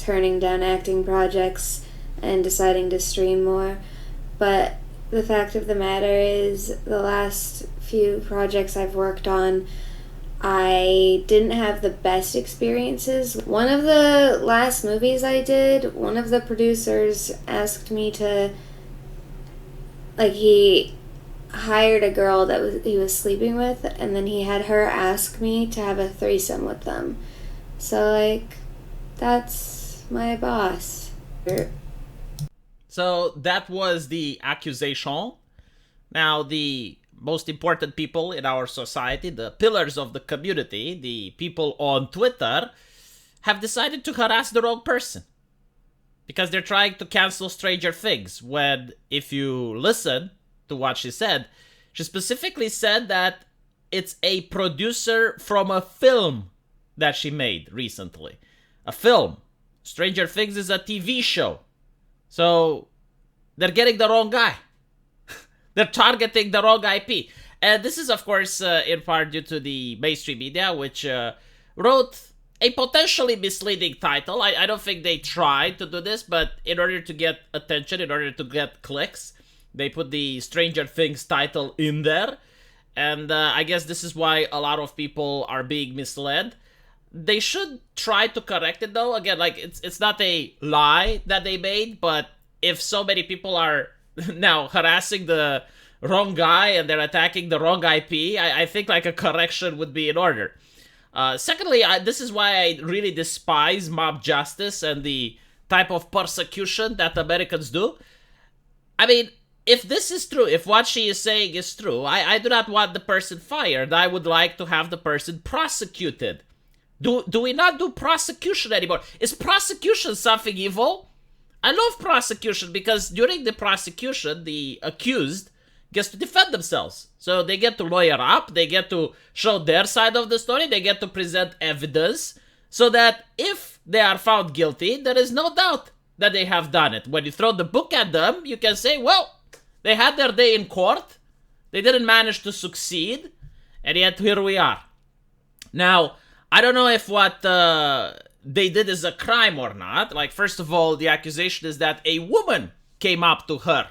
turning down acting projects and deciding to stream more. But the fact of the matter is, the last few projects I've worked on, I didn't have the best experiences. One of the last movies I did, one of the producers asked me to, he hired a girl that he was sleeping with, and then he had her ask me to have a threesome with them. So, that's my boss. So that was the accusation. Now, the most important people in our society, the pillars of the community, the people on Twitter, have decided to harass the wrong person. Because they're trying to cancel Stranger Things, when, if you listen to what she specifically said that it's a producer from a film that she made recently. A film. Stranger Things is a TV show. So, they're getting the wrong guy. They're targeting the wrong IP. And this is, of course, in part due to the mainstream media, which wrote a potentially misleading title. I don't think they tried to do this, but in order to get attention, in order to get clicks, they put the Stranger Things title in there. And I guess this is why a lot of people are being misled. They should try to correct it, though. Again, it's not a lie that they made, but if so many people are now harassing the wrong guy and they're attacking the wrong IP, I think a correction would be in order. Secondly, this is why I really despise mob justice and the type of persecution that Americans do. I mean, if this is true, if what she is saying is true, I do not want the person fired. I would like to have the person prosecuted. Do we not do prosecution anymore? Is prosecution something evil? I love prosecution because during the prosecution, the accused gets to defend themselves. So they get to lawyer up, they get to show their side of the story, they get to present evidence, so that if they are found guilty, there is no doubt that they have done it. When you throw the book at them, you can say, well, they had their day in court, they didn't manage to succeed, and yet here we are. Now, I don't know if what they did is a crime or not. First of all, the accusation is that a woman came up to her.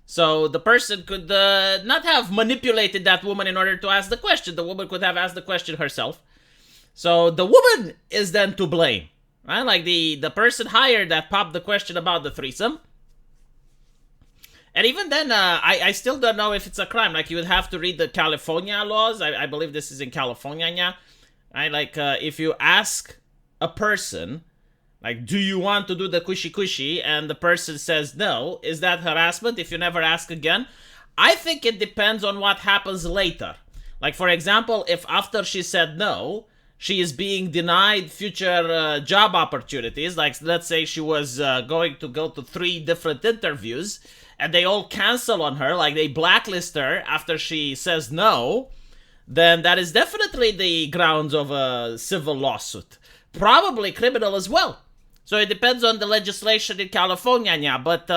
So the person could not have manipulated that woman in order to ask the question. The woman could have asked the question herself. So the woman is then to blame. Right? The person hired that popped the question about the threesome. And even then, I still don't know if it's a crime. You would have to read the California laws. I believe this is in California, yeah. Right? If you ask a person, do you want to do the cushy, and the person says no, is that harassment if you never ask again? I think it depends on what happens later. For example, if after she said no, she is being denied future job opportunities, let's say she was going to go to 3 different interviews, and they all cancel on her, they blacklist her after she says no, then that is definitely the grounds of a civil lawsuit. Probably criminal as well. So it depends on the legislation in California, yeah, but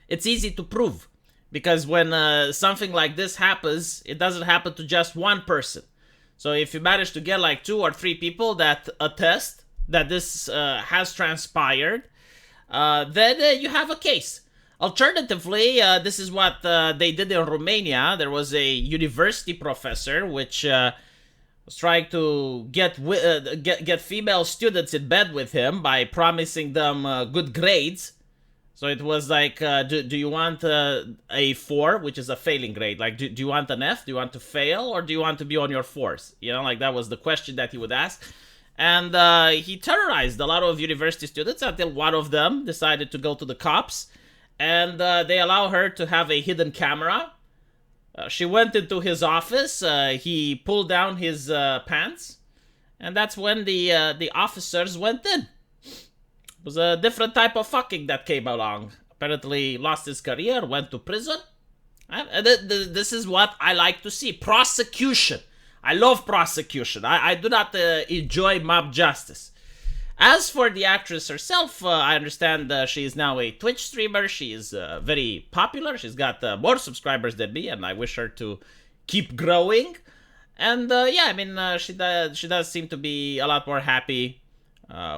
it's easy to prove. Because when something like this happens, it doesn't happen to just one person. So if you manage to get 2 or 3 people that attest that this has transpired, then you have a case. Alternatively, this is what they did in Romania. There was a university professor which was trying to get female students in bed with him by promising them good grades. So it was do you want a 4, which is a failing grade? Do you want an F? Do you want to fail? Or do you want to be on your 4s? That was the question that he would ask. And he terrorized a lot of university students until one of them decided to go to the cops. And they allow her to have a hidden camera. She went into his office. He pulled down his pants. And that's when the officers went in. It was a different type of fucking that came along. Apparently lost his career, went to prison. This is what I like to see. Prosecution. I love prosecution. I do not enjoy mob justice. As for the actress herself, I understand she is now a Twitch streamer. She is very popular. She's got more subscribers than me, and I wish her to keep growing. And she does seem to be a lot more happy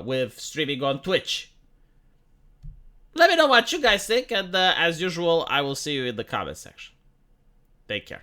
with streaming on Twitch. Let me know what you guys think, and as usual, I will see you in the comment section. Take care.